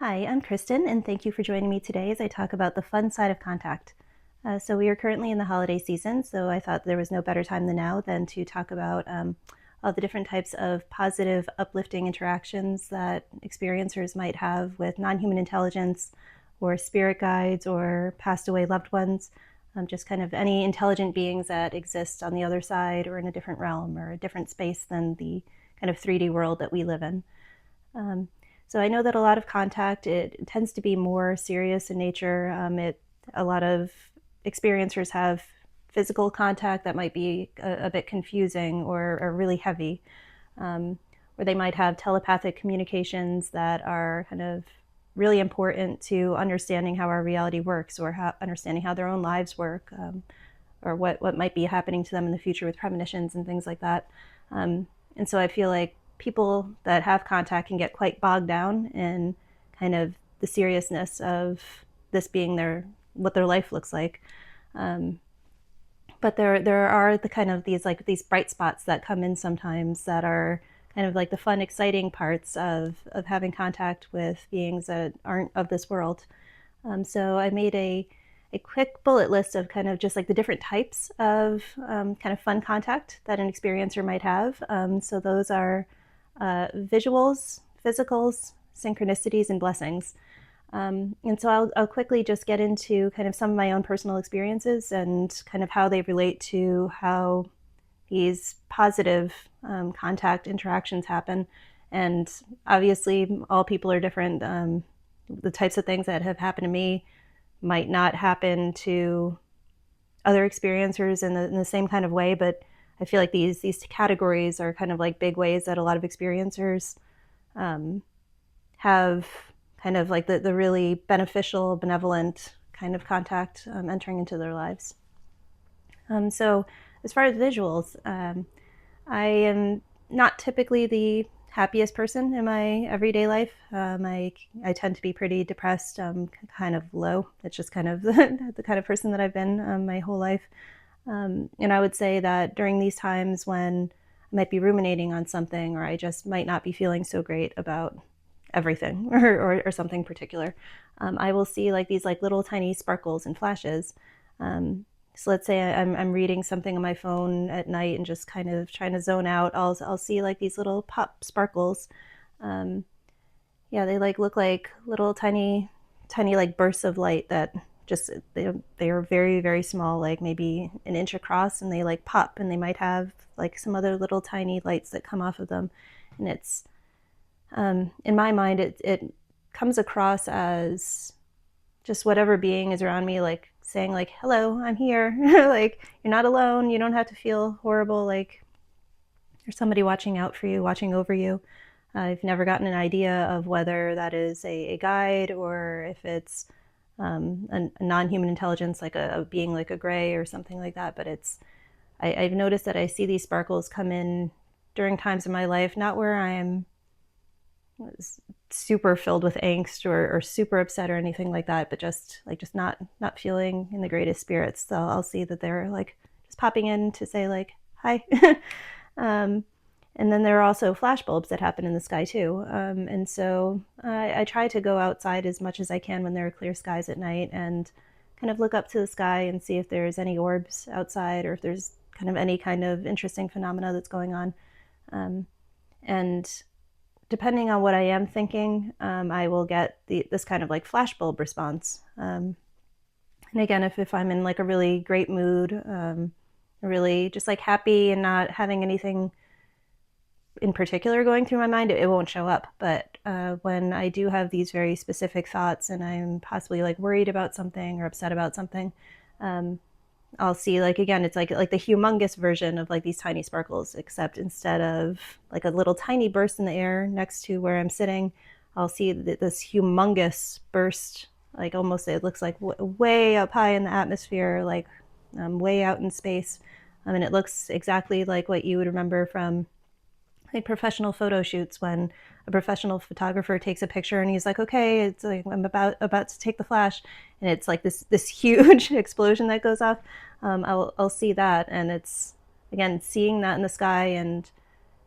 Hi, I'm Kristen, and thank you for joining me today as I talk about the fun side of contact. So we are currently in the holiday season, so I thought there was no better time than now than to talk about all the different types of positive, uplifting interactions that experiencers might have with non-human intelligence or spirit guides or passed away loved ones, just kind of any intelligent beings that exist on the other side or in a different realm or a different space than the kind of 3D world that we live in. Um, so I know that a lot of contact, it tends to be more serious in nature. A lot of experiencers have physical contact that might be a bit confusing or really heavy, or they might have telepathic communications that are kind of really important to understanding how our reality works or understanding how their own lives work, or what might be happening to them in the future with premonitions and things like that. And so I feel like people that have contact can get quite bogged down in kind of the seriousness of this being what their life looks like. Um, but there are the kind of these bright spots that come in sometimes that are kind of like the fun, exciting parts of having contact with beings that aren't of this world. So I made a quick bullet list of kind of just like the different types of kind of fun contact that an experiencer might have. So those are visuals, physicals, synchronicities, and blessings. And so I'll quickly just get into kind of some of my own personal experiences and kind of how they relate to how these positive contact interactions happen. And obviously, all people are different. The types of things that have happened to me might not happen to other experiencers in the same kind of way, but I feel like these categories are kind of like big ways that a lot of experiencers um, have kind of like the really beneficial, benevolent kind of contact entering into their lives. So as far as visuals, I am not typically the happiest person in my everyday life. I tend to be pretty depressed, kind of low. It's just kind of the kind of person that I've been my whole life. And I would say that during these times when I might be ruminating on something or I just might not be feeling so great about everything or something particular, I will see like these like little tiny sparkles and flashes. So let's say I'm reading something on my phone at night and just kind of trying to zone out. I'll see like these little pop sparkles. Um, yeah, they like look like little tiny like bursts of light that just they are very very small, like maybe an inch across, and they like pop, and they might have like some other little tiny lights that come off of them, and it's in my mind it comes across as just whatever being is around me, like saying like, hello, I'm here. Like, you're not alone, you don't have to feel horrible, like there's somebody watching out for you, watching over you. I've never gotten an idea of whether that is a guide or if it's a non-human intelligence, like a being like a gray or something like that. But I've noticed that I see these sparkles come in during times in my life, not where I'm super filled with angst or super upset or anything like that, but just not feeling in the greatest spirits. So I'll see that they're like just popping in to say like hi. um, and then there are also flash bulbs that happen in the sky too. And so I try to go outside as much as I can when there are clear skies at night and kind of look up to the sky and see if there's any orbs outside or if there's kind of any kind of interesting phenomena that's going on. And depending on what I am thinking, I will get this kind of like flashbulb response. And again, if I'm in like a really great mood, really just like happy and not having anything in particular going through my mind, it won't show up. But when I do have these very specific thoughts and I'm possibly like worried about something or upset about something, um, I'll see like again, it's like the humongous version of like these tiny sparkles, except instead of like a little tiny burst in the air next to where I'm sitting, I'll see this humongous burst, like almost it looks like way up high in the atmosphere, like way out in space. And it looks exactly like what you would remember from like professional photo shoots when a professional photographer takes a picture and he's like, okay, it's like I'm about to take the flash, and it's like this huge explosion that goes off. I'll see that, and it's again seeing that in the sky and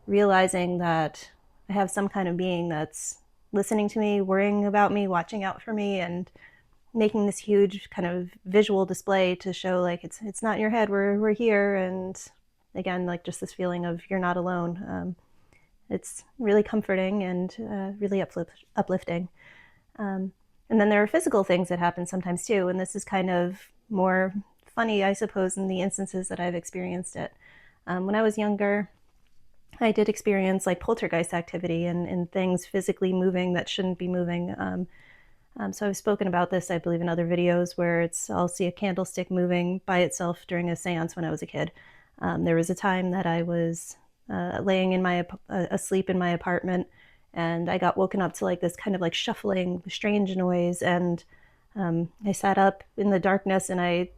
realizing that I have some kind of being that's listening to me, worrying about me, watching out for me, and making this huge kind of visual display to show like it's not in your head, we're here. And again, like just this feeling of you're not alone. It's really comforting and really uplifting. Um, and then there are physical things that happen sometimes too, and this is kind of more funny, I suppose, in the instances that I've experienced it. When I was younger, I did experience like poltergeist activity and things physically moving that shouldn't be moving. So I've spoken about this, I believe, in other videos where I'll see a candlestick moving by itself during a seance when I was a kid. There was a time that I was laying in asleep in my apartment, and I got woken up to like this kind of like shuffling, strange noise, and I sat up in the darkness, and I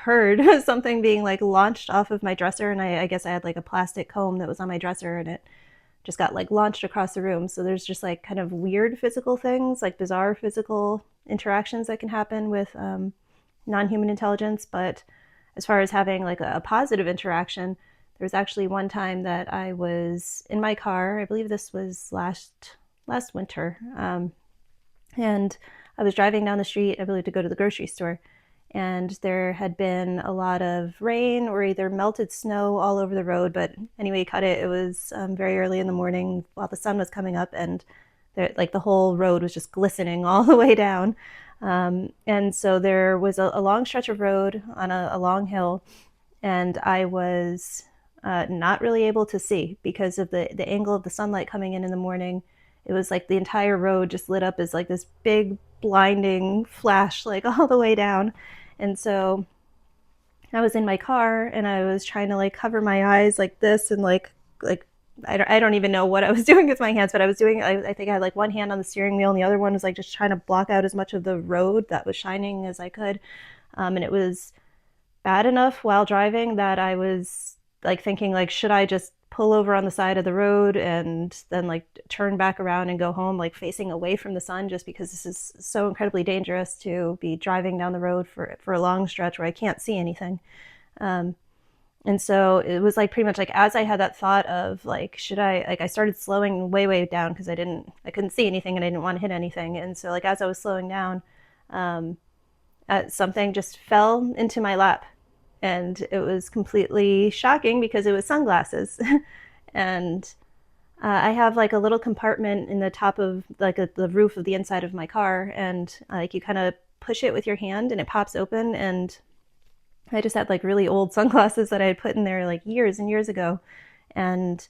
heard something being like launched off of my dresser, and I guess I had like a plastic comb that was on my dresser, and it just got like launched across the room. So there's just like kind of weird physical things, like bizarre physical interactions that can happen with non-human intelligence. But as far as having like a positive interaction, there was actually one time that I was in my car. I believe this was last winter, and I was driving down the street, I believe, to go to the grocery store. And there had been a lot of rain or either melted snow all over the road. But anyway, you cut it. It was very early in the morning while the sun was coming up, and like the whole road was just glistening all the way down. And so there was a long stretch of road on a long hill, and I was not really able to see because of the angle of the sunlight coming in the morning. It was like the entire road just lit up as like this big blinding flash, like all the way down. And so I was in my car and I was trying to like cover my eyes like this, and like I don't even know what I was doing with my hands, but I was doing, I think I had like one hand on the steering wheel and the other one was like just trying to block out as much of the road that was shining as I could. And it was bad enough while driving that I was like thinking like, should I just pull over on the side of the road and then like turn back around and go home, like facing away from the sun, just because this is so incredibly dangerous to be driving down the road for a long stretch where I can't see anything. Um, and so it was like pretty much like as I had that thought of like, should I, like I started slowing way down because I couldn't see anything and I didn't want to hit anything. And so like as I was slowing down, um, something just fell into my lap, and it was completely shocking because it was sunglasses. And I have like a little compartment in the top of like the roof of the inside of my car, and like you kind of push it with your hand and it pops open. And I just had like really old sunglasses that I had put in there like years and years ago. And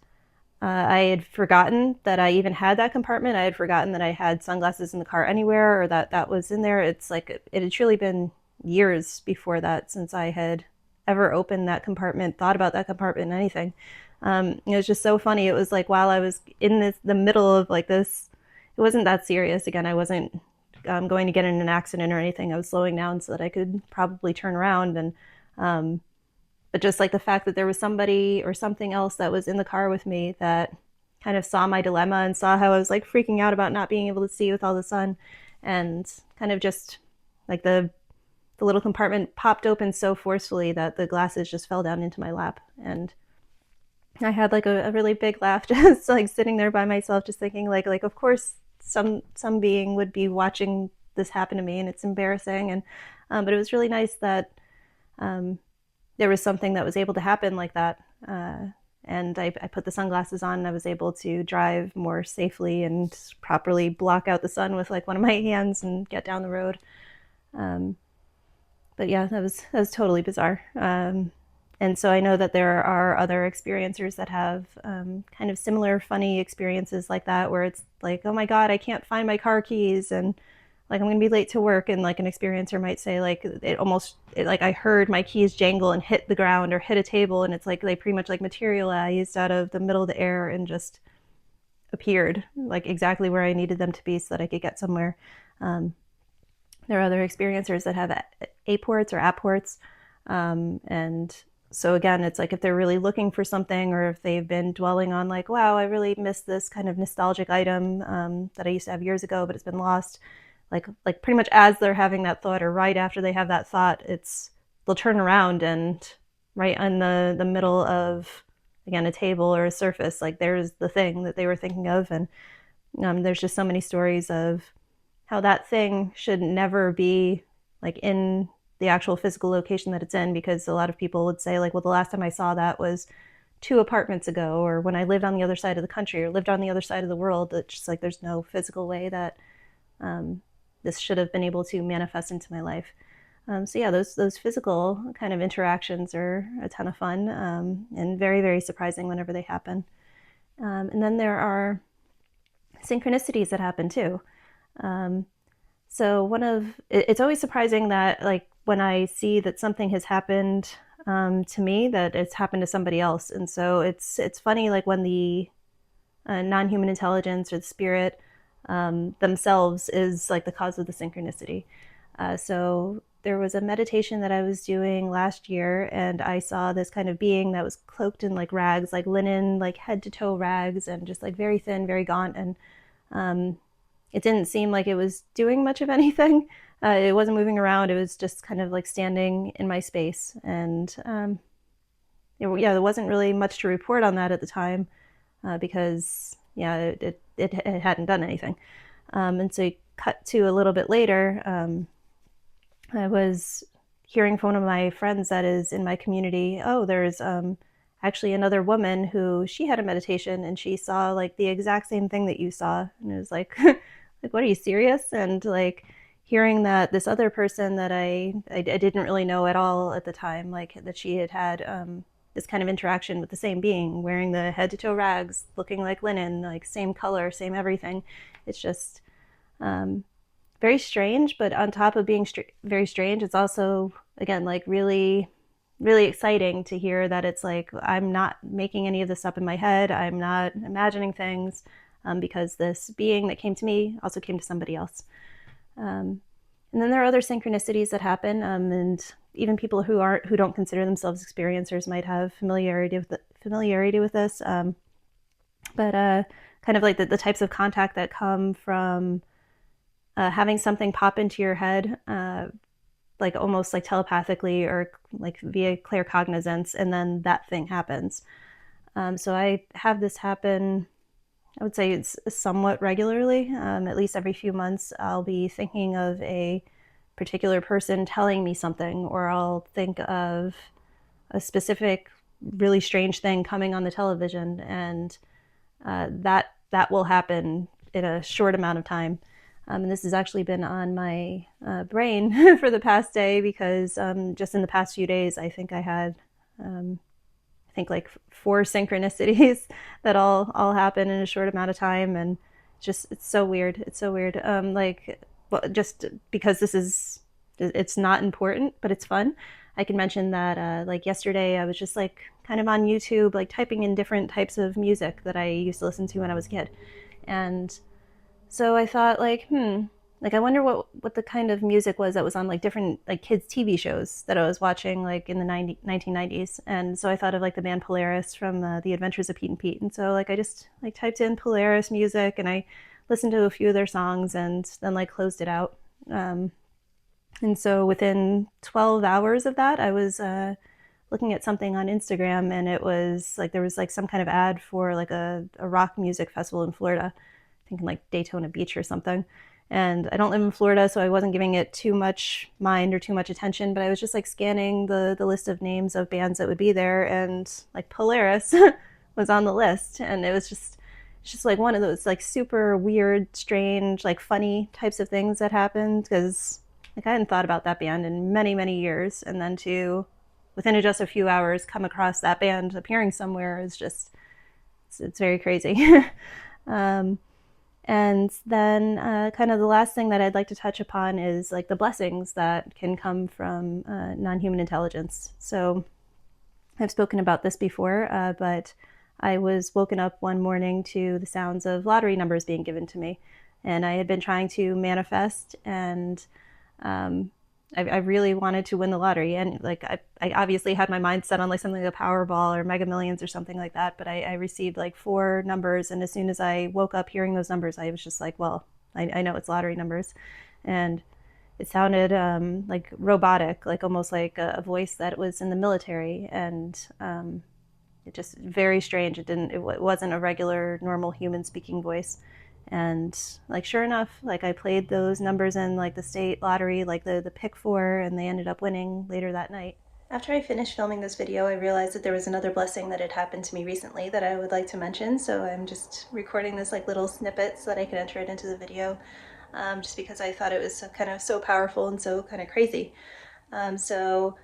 I had forgotten that I even had that compartment. I had forgotten that I had sunglasses in the car anywhere, or that that was in there. It's like it had truly been years before that since I had ever opened that compartment, thought about that compartment, anything. It was just so funny. It was like while I was in the middle of like this, it wasn't that serious. Again, I wasn't going to get in an accident or anything. I was slowing down so that I could probably turn around. And um, but just like the fact that there was somebody or something else that was in the car with me that kind of saw my dilemma and saw how I was like freaking out about not being able to see with all the sun, and kind of just like the little compartment popped open so forcefully that the glasses just fell down into my lap. And I had like a really big laugh just like sitting there by myself, just thinking like of course some being would be watching this happen to me, and it's embarrassing. And but it was really nice that um, there was something that was able to happen like that. And I put the sunglasses on and I was able to drive more safely and properly block out the sun with like one of my hands and get down the road. Um, but yeah, that was totally bizarre. And so I know that there are other experiencers that have kind of similar funny experiences like that, where it's like, oh my God, I can't find my car keys, and like I'm gonna be late to work, and like an experiencer might say like like I heard my keys jangle and hit the ground or hit a table, and it's like they pretty much like materialized out of the middle of the air and just appeared like exactly where I needed them to be so that I could get somewhere. Um, there are other experiencers that have aports or apports, and so again, it's like if they're really looking for something, or if they've been dwelling on like, wow, I really miss this kind of nostalgic item that I used to have years ago, but it's been lost. Like pretty much as they're having that thought, or right after they have that thought, they'll turn around, and right on the middle of, again, a table or a surface, like there's the thing that they were thinking of. And There's just so many stories of how that thing should never be like in the actual physical location that it's in, because a lot of people would say like, well, the last time I saw that was 2 apartments ago, or when I lived on the other side of the country or lived on the other side of the world. It's just like there's no physical way that um, this should have been able to manifest into my life. So yeah, those physical kind of interactions are a ton of fun, and very, very surprising whenever they happen. And then there are synchronicities that happen too. Um, so it's always surprising that like when I see that something has happened to me, that it's happened to somebody else. And so it's funny like when the non-human intelligence or the spirit themselves is like the cause of the synchronicity. So there was a meditation that I was doing last year, and I saw this kind of being that was cloaked in like rags, like linen, like head to toe rags, and just like very thin, very gaunt. And um, it didn't seem like it was doing much of anything. It wasn't moving around. It was just kind of like standing in my space. And yeah, there wasn't really much to report on that at the time, because yeah, it hadn't done anything. And so you cut to a little bit later. I was hearing from one of my friends that is in my community. Oh, there's actually another woman who she had a meditation and she saw like the exact same thing that you saw, and it was like, like, what, are you serious? And like hearing that this other person that I didn't really know at all at the time, like that she had this kind of interaction with the same being, wearing the head to toe rags, looking like linen, like same color, same everything. It's just um, very strange, but on top of being very strange, it's also, again, like really, really exciting to hear that it's like I'm not making any of this up in my head. I'm not imagining things, because this being that came to me also came to somebody else. Um, and then there are other synchronicities that happen, and even people who don't consider themselves experiencers might have familiarity with this. But kind of like the types of contact that come from having something pop into your head, like almost like telepathically or like via claircognizance, and then that thing happens. So I have this happen, I would say it's somewhat regularly. At least every few months, I'll be thinking of a particular person telling me something, or I'll think of a specific really strange thing coming on the television, and that will happen in a short amount of time. And this has actually been on my brain for the past day, because just in the past few days, I think I had, I think like 4 synchronicities that all happen in a short amount of time, and it's so weird. It's so weird. Like, well, just because it's not important, but it's fun. I can mention that like yesterday, I was just like kind of on YouTube, like typing in different types of music that I used to listen to when I was a kid, and so I thought like, like I wonder what the kind of music was that was on like different like kids TV shows that I was watching like in the 1990s. And so I thought of like the band Polaris from The Adventures of Pete and Pete. And so like I just like typed in Polaris music, and I listened to a few of their songs, and then like closed it out. Um, and so within 12 hours of that, I was looking at something on Instagram, and it was like there was like some kind of ad for like a rock music festival in Florida, I think in like Daytona Beach or something. And I don't live in Florida, so I wasn't giving it too much mind or too much attention, but I was just like scanning the list of names of bands that would be there, and like Polaris was on the list. And it's just like one of those like super weird, strange, like funny types of things that happened, because like I hadn't thought about that band in many, many years. And then to within just a few hours come across that band appearing somewhere is just it's very crazy. um, and then kind of the last thing that I'd like to touch upon is like the blessings that can come from non-human intelligence. So I've spoken about this before, but I was woken up one morning to the sounds of lottery numbers being given to me. And I had been trying to manifest, and um, I really wanted to win the lottery. And like I obviously had my mind set on like something like a Powerball or Mega Millions or something like that. But I received like 4 numbers, and as soon as I woke up hearing those numbers, I was just like, well, I know it's lottery numbers, and it sounded like robotic, like almost like a voice that was in the military, and it just very strange. It wasn't a regular, normal human speaking voice, And like sure enough, like I played those numbers in like the state lottery, like the pick four, and they ended up winning later that night. After I finished filming this video, I realized that there was another blessing that had happened to me recently that I would like to mention, so I'm just recording this like little snippet so that I can enter it into the video, just because I thought it was kind of so powerful and so kind of crazy. So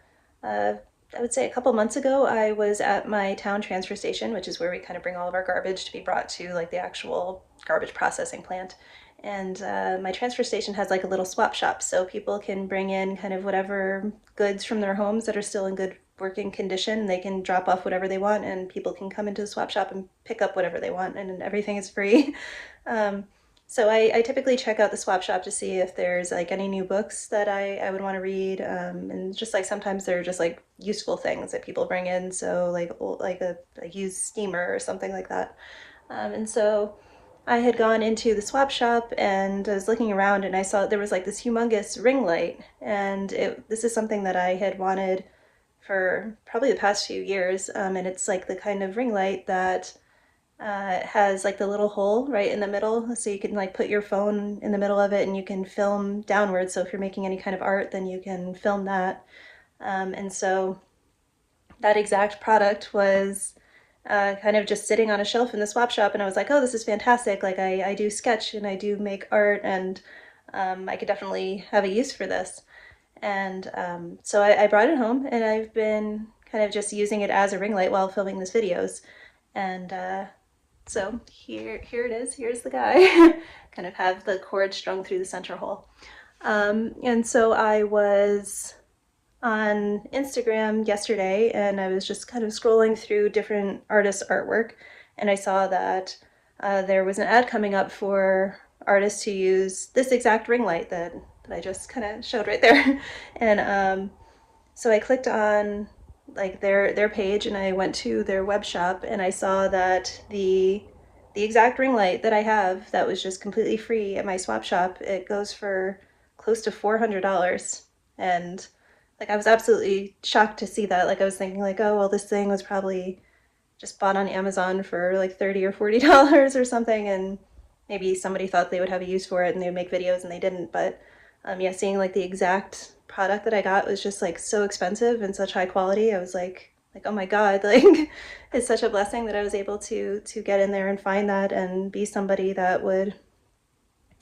I would say a couple months ago, I was at my town transfer station, which is where we kind of bring all of our garbage to be brought to like the actual garbage processing plant. And my transfer station has like a little swap shop, so people can bring in kind of whatever goods from their homes that are still in good working condition. They can drop off whatever they want, and people can come into the swap shop and pick up whatever they want, and everything is free. um, so I typically check out the swap shop to see if there's like any new books that I would want to read, and just like sometimes they're just like useful things that people bring in. So like like a used steamer or something like that. And so I had gone into the swap shop and I was looking around and I saw there was like this humongous ring light, and this is something that I had wanted for probably the past few years, and it's like the kind of ring light that it has like the little hole right in the middle, so you can like put your phone in the middle of it and you can film downwards. So if you're making any kind of art, then you can film that. And so that exact product was kind of just sitting on a shelf in the swap shop, and I was like, oh, this is fantastic. Like I do sketch and I do make art, and I could definitely have a use for this. And so I brought it home, and I've been kind of just using it as a ring light while filming these videos. And so here it is. Here's the guy. Kind of have the cord strung through the center hole. And so I was on Instagram yesterday, and I was just kind of scrolling through different artists' artwork, and I saw that there was an ad coming up for artists to use this exact ring light that I just kind of showed right there. And so I clicked on like their page, and I went to their web shop, and I saw that the exact ring light that I have that was just completely free at my swap shop, it goes for close to $400. And like I was absolutely shocked to see that. Like I was thinking like, oh well, this thing was probably just bought on Amazon for like $30 or $40 or something, and maybe somebody thought they would have a use for it and they would make videos and they didn't. But yeah, seeing like the exact product that I got was just like so expensive and such high quality. I was like oh my god, like it's such a blessing that I was able to get in there and find that and be somebody that would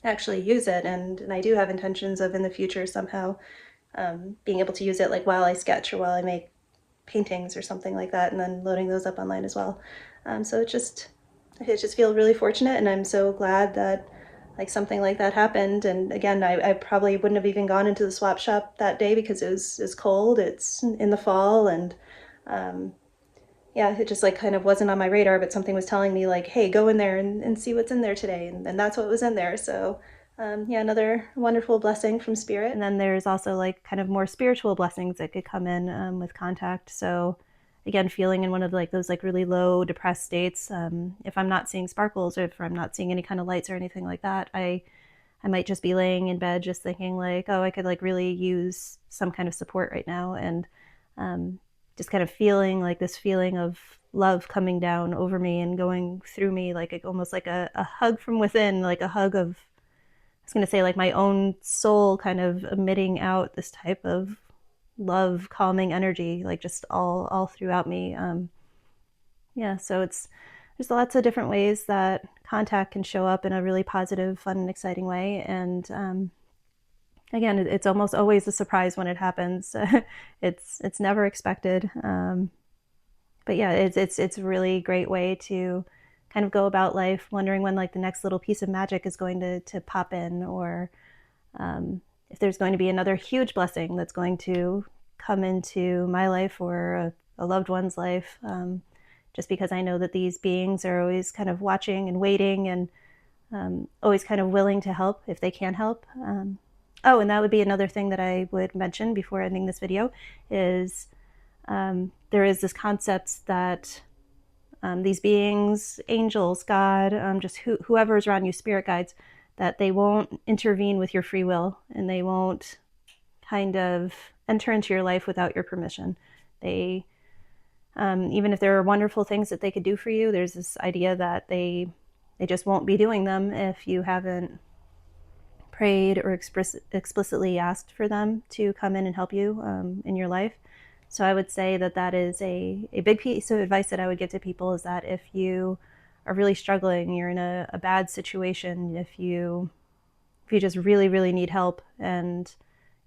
actually use it. And I do have intentions of in the future somehow being able to use it like while I sketch or while I make paintings or something like that, and then loading those up online as well. So it just feels really fortunate, and I'm so glad that like something like that happened. And again, I probably wouldn't have even gone into the swap shop that day because it's cold, it's in the fall, and yeah, it just like kind of wasn't on my radar, but something was telling me like, hey, go in there and see what's in there today. And that's what was in there. So yeah, another wonderful blessing from spirit. And then there's also like kind of more spiritual blessings that could come in with contact. So again, feeling in one of like those like really low depressed states, if I'm not seeing sparkles or if I'm not seeing any kind of lights or anything like that, I might just be laying in bed just thinking like, oh, I could like really use some kind of support right now. And just kind of feeling like this feeling of love coming down over me and going through me, like almost like a hug from within, like a hug of, I was going to say like my own soul kind of emitting out this type of love, calming energy, like just all throughout me. Yeah, so there's lots of different ways that contact can show up in a really positive, fun, and exciting way. And again, it's almost always a surprise when it happens. It's never expected. But yeah, it's a really great way to kind of go about life, wondering when like the next little piece of magic is going to pop in, or if there's going to be another huge blessing that's going to come into my life or a loved one's life. Just because I know that these beings are always kind of watching and waiting, and always kind of willing to help if they can help. Oh, and that would be another thing that I would mention before ending this video is there is this concept that these beings, angels, God, just whoever is around you, spirit guides, that they won't intervene with your free will, and they won't kind of enter into your life without your permission. They, even if there are wonderful things that they could do for you, there's this idea that they They just won't be doing them if you haven't prayed or explicitly asked for them to come in and help you in your life. So I would say that that is a big piece of advice that I would give to people, is that if you are really struggling, you're in a bad situation, if you just really, really need help and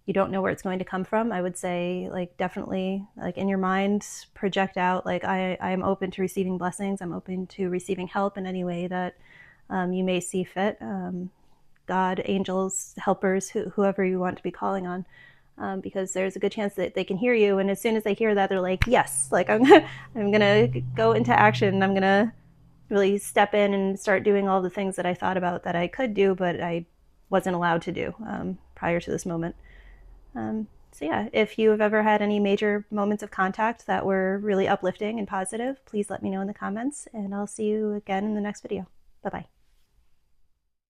you don't know where it's going to come from, I would say, like, definitely, like, in your mind, project out, like, I am open to receiving blessings. I'm open to receiving help in any way that you may see fit. God, angels, helpers, whoever you want to be calling on. Because there's a good chance that they can hear you, and as soon as they hear that, they're like, yes, like I'm gonna go into action. I'm gonna really step in and start doing all the things that I thought about that I could do, but I wasn't allowed to do prior to this moment. So yeah, if you have ever had any major moments of contact that were really uplifting and positive, please let me know in the comments, and I'll see you again in the next video. Bye bye.